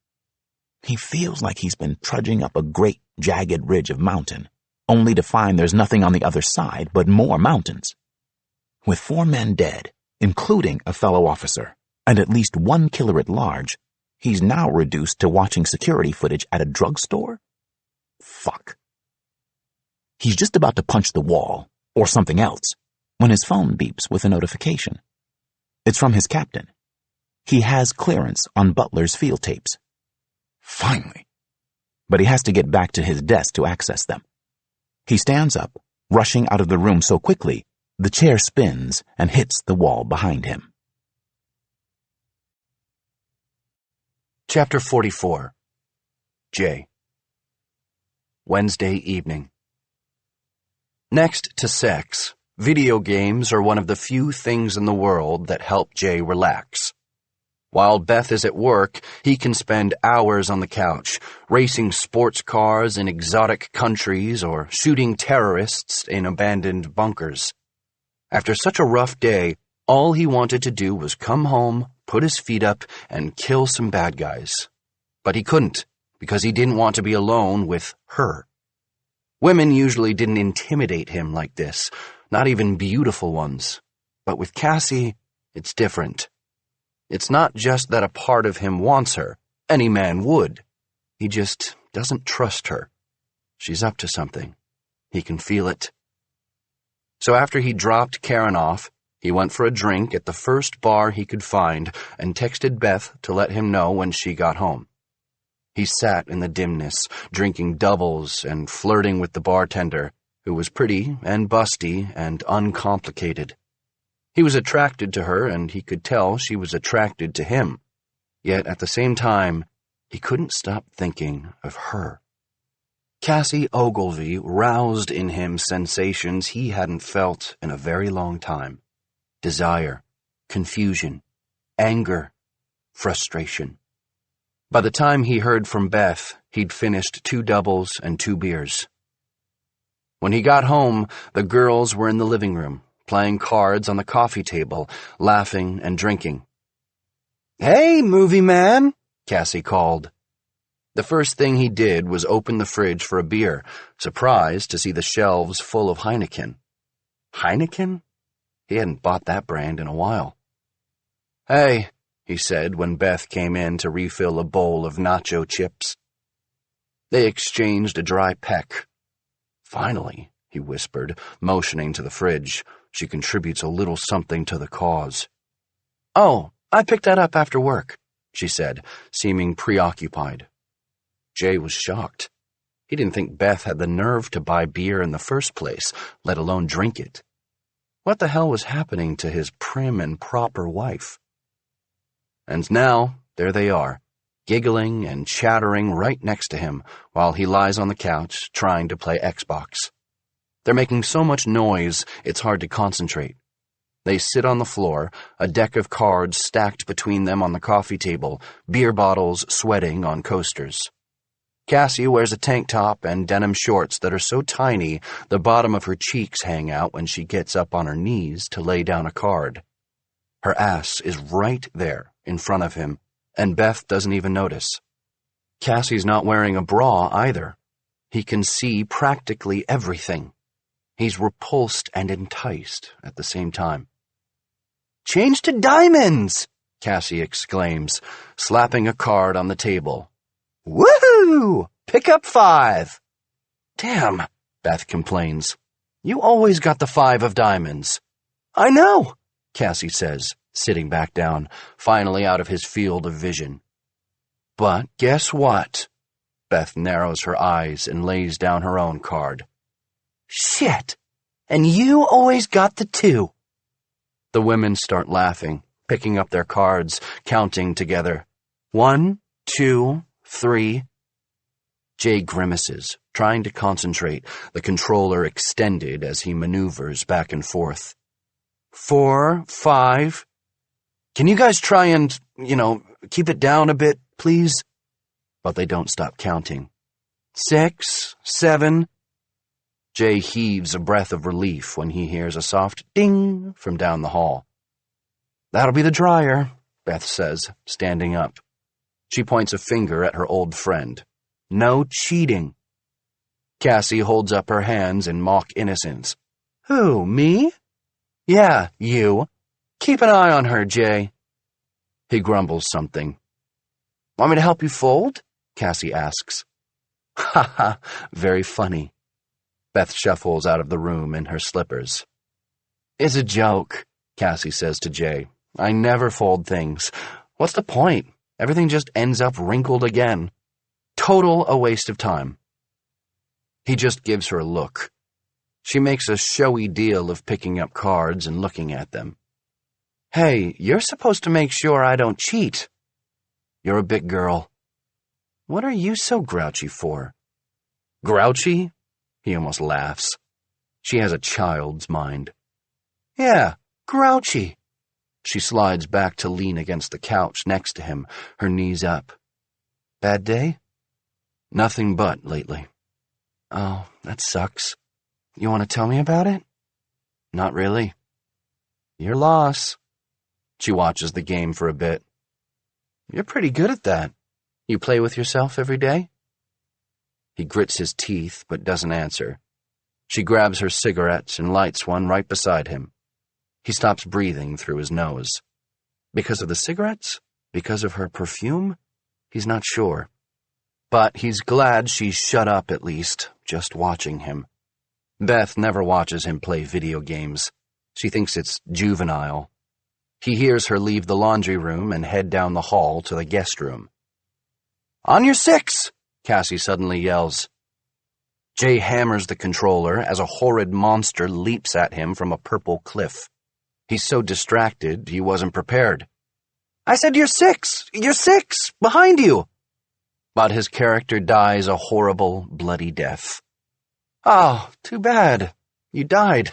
He feels like he's been trudging up a great, jagged ridge of mountain, only to find there's nothing on the other side but more mountains. With 4 men dead, including a fellow officer, and at least 1 killer at large, he's now reduced to watching security footage at a drugstore? Fuck. He's just about to punch the wall, or something else, when his phone beeps with a notification. It's from his captain. He has clearance on Butler's field tapes. Finally. But he has to get back to his desk to access them. He stands up, rushing out of the room so quickly, the chair spins and hits the wall behind him. Chapter 44. Jay. Wednesday evening. Next to sex, video games are one of the few things in the world that help Jay relax. While Beth is at work, he can spend hours on the couch, racing sports cars in exotic countries or shooting terrorists in abandoned bunkers. After such a rough day, all he wanted to do was come home, put his feet up, and kill some bad guys. But he couldn't, because he didn't want to be alone with her. Women usually didn't intimidate him like this, not even beautiful ones. But with Cassie, it's different. It's not just that a part of him wants her. Any man would. He just doesn't trust her. She's up to something. He can feel it. So after he dropped Karen off, he went for a drink at the first bar he could find and texted Beth to let him know when she got home. He sat in the dimness, drinking doubles and flirting with the bartender, who was pretty and busty and uncomplicated. He was attracted to her, and he could tell she was attracted to him. Yet at the same time, he couldn't stop thinking of her. Cassie Ogilvy roused in him sensations he hadn't felt in a very long time. Desire, confusion, anger, frustration. By the time he heard from Beth, he'd finished 2 doubles and 2 beers. When he got home, the girls were in the living room, playing cards on the coffee table, laughing and drinking. "Hey, movie man," Cassie called. The first thing he did was open the fridge for a beer, surprised to see the shelves full of Heineken. Heineken? He hadn't bought that brand in a while. "Hey," he said when Beth came in to refill a bowl of nacho chips. They exchanged a dry peck. "Finally," he whispered, motioning to the fridge. "She contributes a little something to the cause." "Oh, I picked that up after work," she said, seeming preoccupied. Jay was shocked. He didn't think Beth had the nerve to buy beer in the first place, let alone drink it. What the hell was happening to his prim and proper wife? And now, there they are, giggling and chattering right next to him while he lies on the couch trying to play Xbox. They're making so much noise, it's hard to concentrate. They sit on the floor, a deck of cards stacked between them on the coffee table, beer bottles sweating on coasters. Cassie wears a tank top and denim shorts that are so tiny the bottom of her cheeks hang out when she gets up on her knees to lay down a card. Her ass is right there in front of him, and Beth doesn't even notice. Cassie's not wearing a bra either. He can see practically everything. He's repulsed and enticed at the same time. "Change to diamonds!" Cassie exclaims, slapping a card on the table. "Woohoo! Pick up 5! "Damn," Beth complains. "You always got the 5 of diamonds." "I know," Cassie says, sitting back down, finally out of his field of vision. "But guess what?" Beth narrows her eyes and lays down her own card. "Shit! And you always got the 2. The women start laughing, picking up their cards, counting together. 1, 2, 3. Jay grimaces, trying to concentrate, the controller extended as he maneuvers back and forth. 4, 5. Can you guys try and, keep it down a bit, please? But they don't stop counting. 6, 7. Jay heaves a breath of relief when he hears a soft ding from down the hall. "That'll be the dryer," Beth says, standing up. She points a finger at her old friend. "No cheating." Cassie holds up her hands in mock innocence. "Who, me?" "Yeah, you. Keep an eye on her, Jay." He grumbles something. "Want me to help you fold?" Cassie asks. "Ha ha, very funny." Beth shuffles out of the room in her slippers. "It's a joke," Cassie says to Jay. "I never fold things. What's the point? Everything just ends up wrinkled again. Total a waste of time." He just gives her a look. She makes a showy deal of picking up cards and looking at them. "Hey, you're supposed to make sure I don't cheat." "You're a big girl." "What are you so grouchy for?" "Grouchy?" He almost laughs. She has a child's mind. "Yeah, grouchy." She slides back to lean against the couch next to him, her knees up. Bad day? Nothing but lately. Oh, that sucks. You want to tell me about it? Not really. Your loss. She watches the game for a bit. You're pretty good at that. You play with yourself every day? He grits his teeth but doesn't answer. She grabs her cigarettes and lights one right beside him. He stops breathing through his nose. Because of the cigarettes? Because of her perfume? He's not sure. But he's glad she's shut up at least, just watching him. Beth never watches him play video games. She thinks it's juvenile. He hears her leave the laundry room and head down the hall to the guest room. On your 6! Cassie suddenly yells. Jay hammers the controller as a horrid monster leaps at him from a purple cliff. He's so distracted he wasn't prepared. I said you're 6! You're 6! Behind you! But his character dies a horrible, bloody death. Oh, too bad. You died.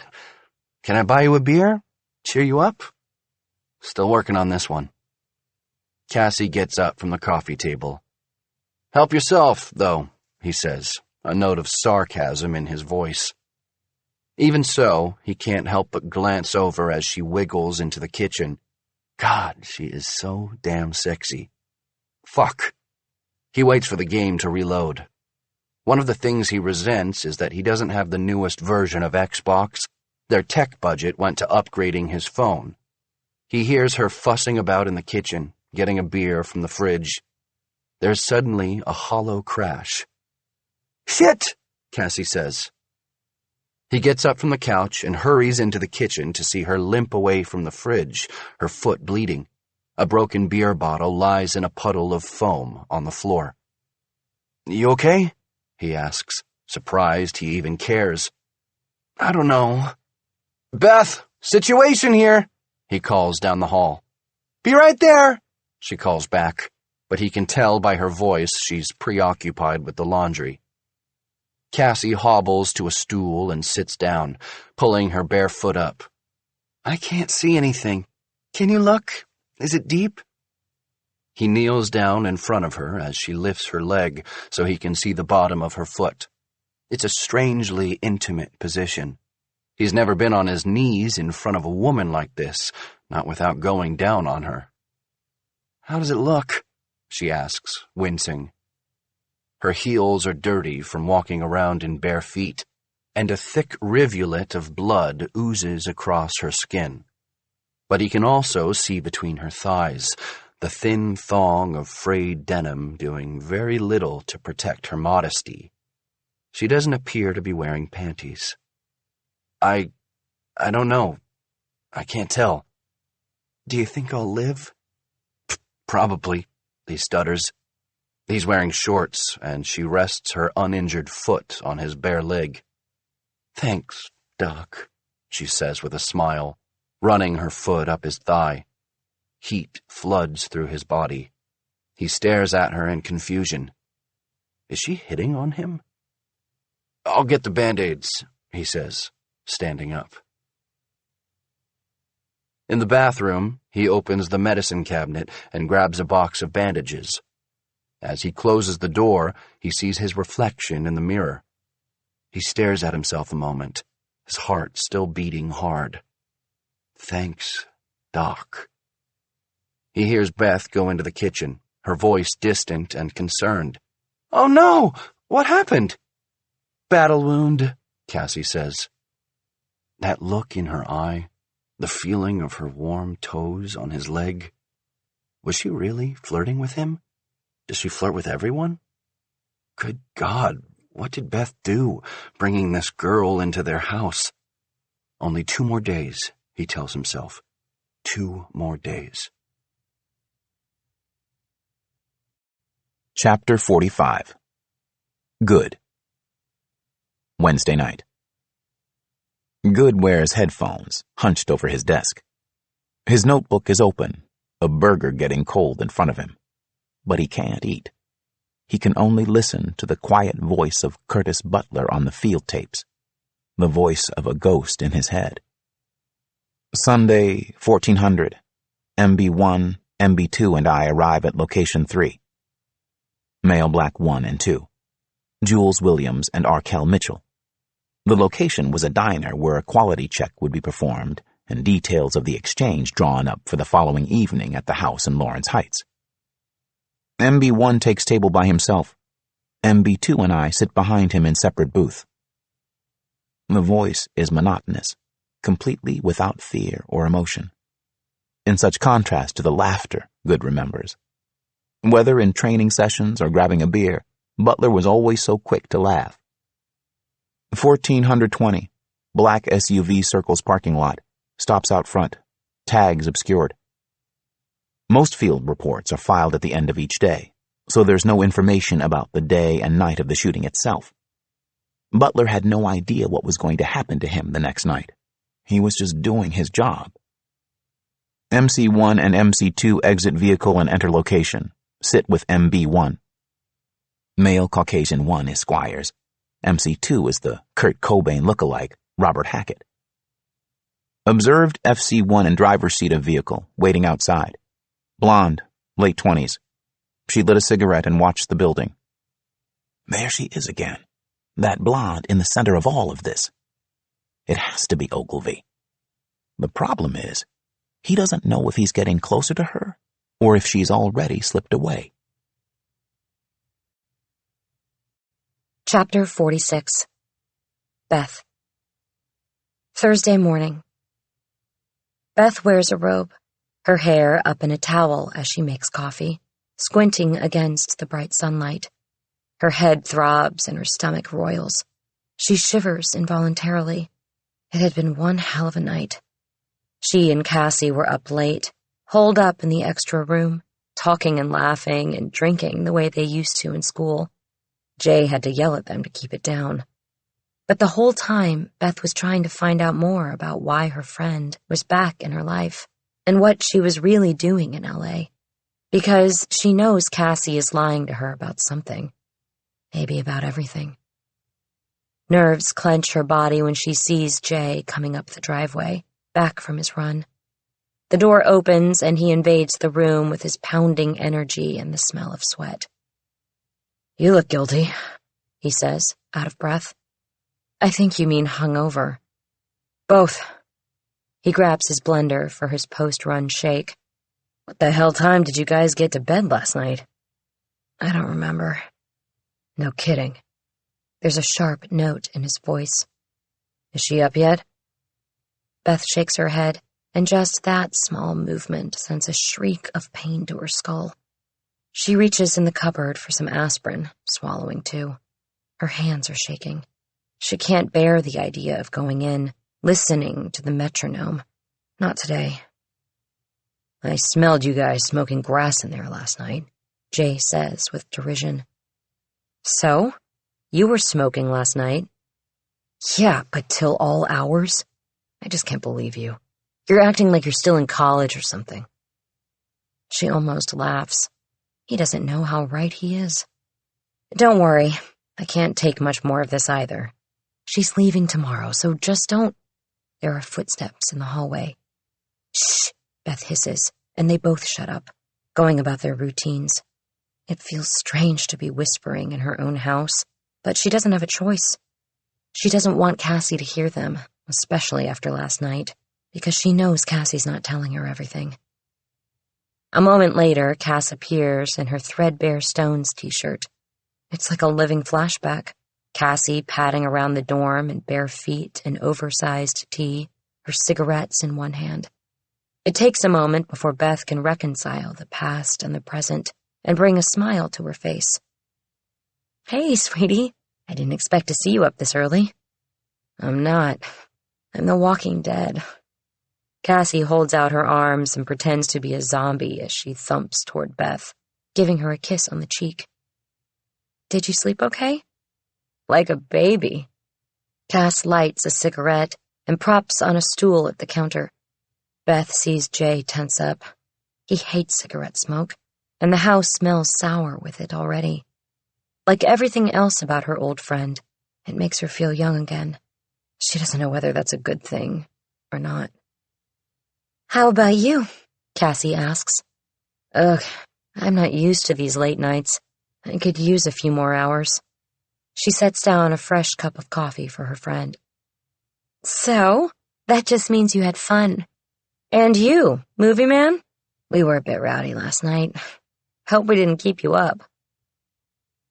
Can I buy you a beer? Cheer you up? Still working on this one. Cassie gets up from the coffee table. Help yourself, though, he says, a note of sarcasm in his voice. Even so, he can't help but glance over as she wiggles into the kitchen. God, she is so damn sexy. Fuck. He waits for the game to reload. One of the things he resents is that he doesn't have the newest version of Xbox. Their tech budget went to upgrading his phone. He hears her fussing about in the kitchen, getting a beer from the fridge. There's suddenly a hollow crash. Shit, Cassie says. He gets up from the couch and hurries into the kitchen to see her limp away from the fridge, her foot bleeding. A broken beer bottle lies in a puddle of foam on the floor. You okay? He asks, surprised he even cares. I don't know. Beth, situation here, he calls down the hall. Be right there, she calls back, but he can tell by her voice she's preoccupied with the laundry. Cassie hobbles to a stool and sits down, pulling her bare foot up. I can't see anything. Can you look? Is it deep? He kneels down in front of her as she lifts her leg so he can see the bottom of her foot. It's a strangely intimate position. He's never been on his knees in front of a woman like this, not without going down on her. How does it look? She asks, wincing. Her heels are dirty from walking around in bare feet, and a thick rivulet of blood oozes across her skin. But he can also see between her thighs, the thin thong of frayed denim doing very little to protect her modesty. She doesn't appear to be wearing panties. I don't know. I can't tell. Do you think I'll live? Probably, he stutters. He's wearing shorts, and she rests her uninjured foot on his bare leg. Thanks, Doc, she says with a smile, running her foot up his thigh. Heat floods through his body. He stares at her in confusion. Is she hitting on him? I'll get the Band-Aids, he says, standing up. In the bathroom, he opens the medicine cabinet and grabs a box of bandages. As he closes the door, he sees his reflection in the mirror. He stares at himself a moment, his heart still beating hard. Thanks, Doc. He hears Beth go into the kitchen, her voice distant and concerned. Oh no! What happened? Battle wound, Cassie says. That look in her eye, the feeling of her warm toes on his leg. Was she really flirting with him? Does she flirt with everyone? Good God, what did Beth do, bringing this girl into their house? Only 2 more days, he tells himself. 2 more days. Chapter 45. Good. Wednesday night. Good wears headphones, hunched over his desk. His notebook is open, a burger getting cold in front of him. But he can't eat. He can only listen to the quiet voice of Curtis Butler on the field tapes, the voice of a ghost in his head. Sunday, 1400, MB1, MB2, and I arrive at location 3. Male Black 1 and 2. Jules Williams and Arkell Mitchell. The location was a diner where a quality check would be performed and details of the exchange drawn up for the following evening at the house in Lawrence Heights. MB1 takes table by himself. MB2 and I sit behind him in separate booth. The voice is monotonous, completely without fear or emotion. In such contrast to the laughter Good remembers. Whether in training sessions or grabbing a beer, Butler was always so quick to laugh. 1420, black SUV circles parking lot, stops out front, tags obscured. Most field reports are filed at the end of each day, so there's no information about the day and night of the shooting itself. Butler had no idea what was going to happen to him the next night. He was just doing his job. MC1 and MC2 exit vehicle and enter location. Sit with MB1. Male Caucasian 1 is Squires. MC2 is the Kurt Cobain lookalike, Robert Hackett. Observed FC1 in driver's seat of vehicle, waiting outside. Blonde, late 20s. She lit a cigarette and watched the building. There she is again. That blonde in the center of all of this. It has to be Ogilvy. The problem is, he doesn't know if he's getting closer to her or if she's already slipped away. Chapter 46. Beth. Thursday morning. Beth wears a robe, her hair up in a towel as she makes coffee, squinting against the bright sunlight. Her head throbs and her stomach roils. She shivers involuntarily. It had been one hell of a night. She and Cassie were up late, holed up in the extra room, talking and laughing and drinking the way they used to in school. Jay had to yell at them to keep it down. But the whole time, Beth was trying to find out more about why her friend was back in her life and what she was really doing in LA. Because she knows Cassie is lying to her about something. Maybe about everything. Nerves clench her body when she sees Jay coming up the driveway, back from his run. The door opens and he invades the room with his pounding energy and the smell of sweat. "You look guilty," he says, out of breath. "I think you mean hungover." "Both." He grabs his blender for his post-run shake. "What the hell time did you guys get to bed last night?" "I don't remember." "No kidding." There's a sharp note in his voice. "Is she up yet?" Beth shakes her head, and just that small movement sends a shriek of pain to her skull. She reaches in the cupboard for some aspirin, swallowing too. Her hands are shaking. She can't bear the idea of going in, listening to the metronome. Not today. "I smelled you guys smoking grass in there last night," Jay says with derision. "So? You were smoking last night?" "Yeah, but till all hours? I just can't believe you. You're acting like you're still in college or something." She almost laughs. He doesn't know how right he is. "Don't worry. I can't take much more of this either. She's leaving tomorrow, so just don't—" There are footsteps in the hallway. "Shh," Beth hisses, and they both shut up, going about their routines. It feels strange to be whispering in her own house, but she doesn't have a choice. She doesn't want Cassie to hear them, especially after last night, because she knows Cassie's not telling her everything. A moment later, Cass appears in her threadbare Stones t-shirt. It's like a living flashback. Cassie padding around the dorm in bare feet and oversized tee, her cigarettes in one hand. It takes a moment before Beth can reconcile the past and the present and bring a smile to her face. "Hey, sweetie. I didn't expect to see you up this early." "I'm not. I'm the Walking Dead." Cassie holds out her arms and pretends to be a zombie as she thumps toward Beth, giving her a kiss on the cheek. "Did you sleep okay?" "Like a baby." Cass lights a cigarette and props on a stool at the counter. Beth sees Jay tense up. He hates cigarette smoke, and the house smells sour with it already. Like everything else about her old friend, it makes her feel young again. She doesn't know whether that's a good thing or not. "How about you? Cassie asks. Ugh, I'm not used to these late nights. I could use a few more hours. She sets down a fresh cup of coffee for her friend. So, that just means you had fun. And you, movie man? We were a bit rowdy last night. Hope we didn't keep you up.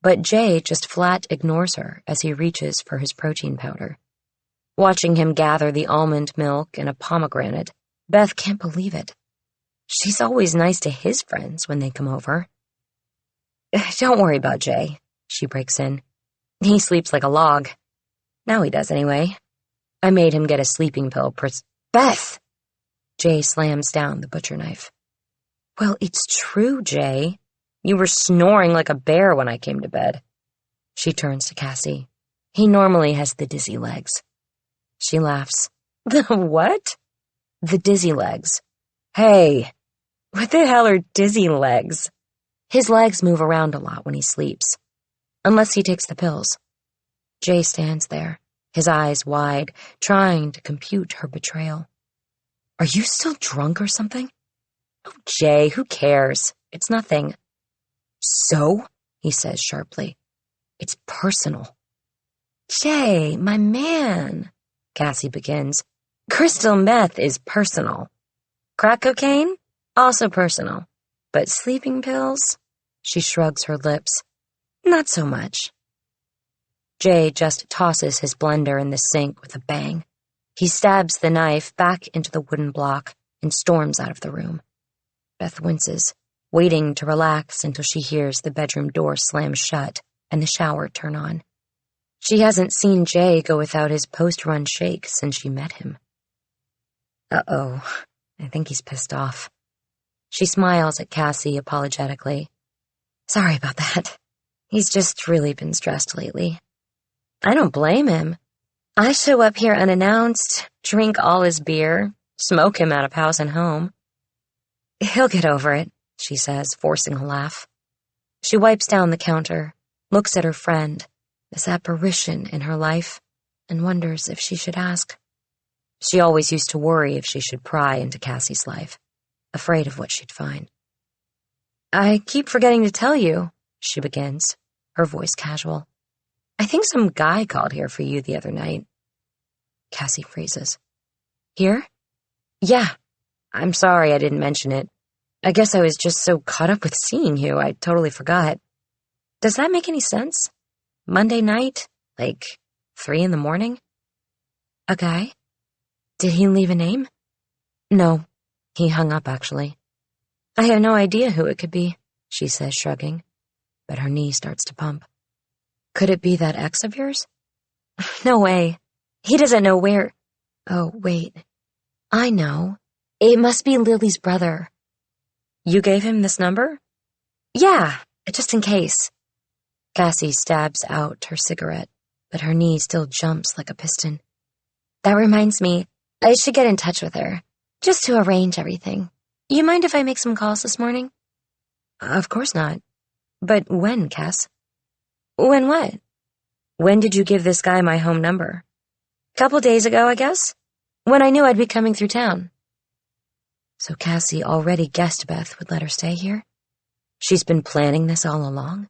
But Jay just flat ignores her as he reaches for his protein powder. Watching him gather the almond milk and a pomegranate, Beth can't believe it. She's always nice to his friends when they come over. Don't worry about Jay, she breaks in. He sleeps like a log. Now he does anyway. I made him get a sleeping pill Beth! Jay slams down the butcher knife. Well, it's true, Jay. You were snoring like a bear when I came to bed. She turns to Cassie. He normally has the dizzy legs. She laughs. The what? The dizzy legs. Hey, what the hell are dizzy legs? His legs move around a lot when he sleeps. Unless he takes the pills. Jay stands there, his eyes wide, trying to compute her betrayal. Are you still drunk or something? Oh, Jay, who cares? It's nothing. So? He says sharply. It's personal. Jay, my man, Cassie begins. Crystal meth is personal. Crack cocaine? Also personal. But sleeping pills? She shrugs her lips. Not so much. Jay just tosses his blender in the sink with a bang. He stabs the knife back into the wooden block and storms out of the room. Beth winces, waiting to relax until she hears the bedroom door slam shut and the shower turn on. She hasn't seen Jay go without his post-run shake since she met him. Uh-oh, I think he's pissed off. She smiles at Cassie apologetically. Sorry about that. He's just really been stressed lately. I don't blame him. I show up here unannounced, drink all his beer, smoke him out of house and home. He'll get over it, she says, forcing a laugh. She wipes down the counter, looks at her friend, this apparition in her life, and wonders if she should ask. She always used to worry if she should pry into Cassie's life, afraid of what she'd find. I keep forgetting to tell you, she begins, her voice casual. I think some guy called here for you the other night. Cassie freezes. Here? Yeah. I'm sorry I didn't mention it. I guess I was just so caught up with seeing you, I totally forgot. Does that make any sense? Monday night? Like 3 a.m? A guy? Did he leave a name? No. He hung up, actually. I have no idea who it could be, she says, shrugging. But her knee starts to pump. Could it be that ex of yours? No way. He doesn't know where... Oh, wait. I know. It must be Lily's brother. You gave him this number? Yeah, just in case. Cassie stabs out her cigarette, but her knee still jumps like a piston. That reminds me, I should get in touch with her, just to arrange everything. You mind if I make some calls this morning? Of course not. But when, Cass? When what? When did you give this guy my home number? Couple days ago, I guess? When I knew I'd be coming through town. So Cassie already guessed Beth would let her stay here? She's been planning this all along?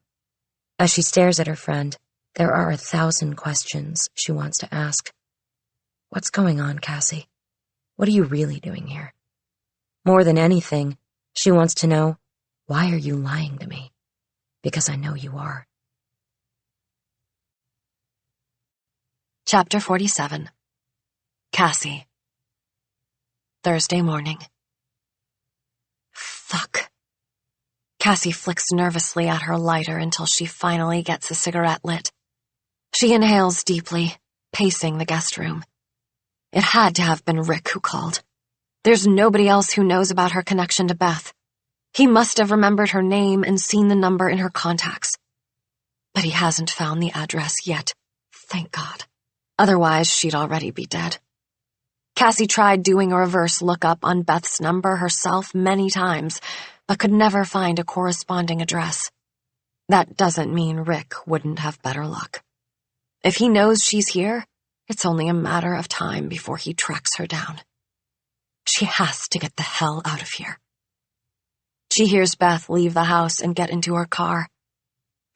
As she stares at her friend, there are 1,000 questions she wants to ask. What's going on, Cassie? What are you really doing here? More than anything, she wants to know, why are you lying to me? Because I know you are. Chapter 47. Cassie. Thursday morning. Fuck. Cassie flicks nervously at her lighter until she finally gets a cigarette lit. She inhales deeply, pacing the guest room. It had to have been Rick who called. There's nobody else who knows about her connection to Beth. He must have remembered her name and seen the number in her contacts. But he hasn't found the address yet, thank God. Otherwise, she'd already be dead. Cassie tried doing a reverse lookup on Beth's number herself many times, but could never find a corresponding address. That doesn't mean Rick wouldn't have better luck. If he knows she's here, it's only a matter of time before he tracks her down. She has to get the hell out of here. She hears Beth leave the house and get into her car.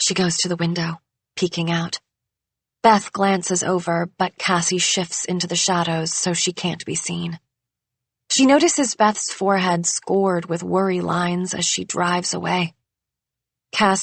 She goes to the window, peeking out. Beth glances over, but Cassie shifts into the shadows so she can't be seen. She notices Beth's forehead scored with worry lines as she drives away. Cassie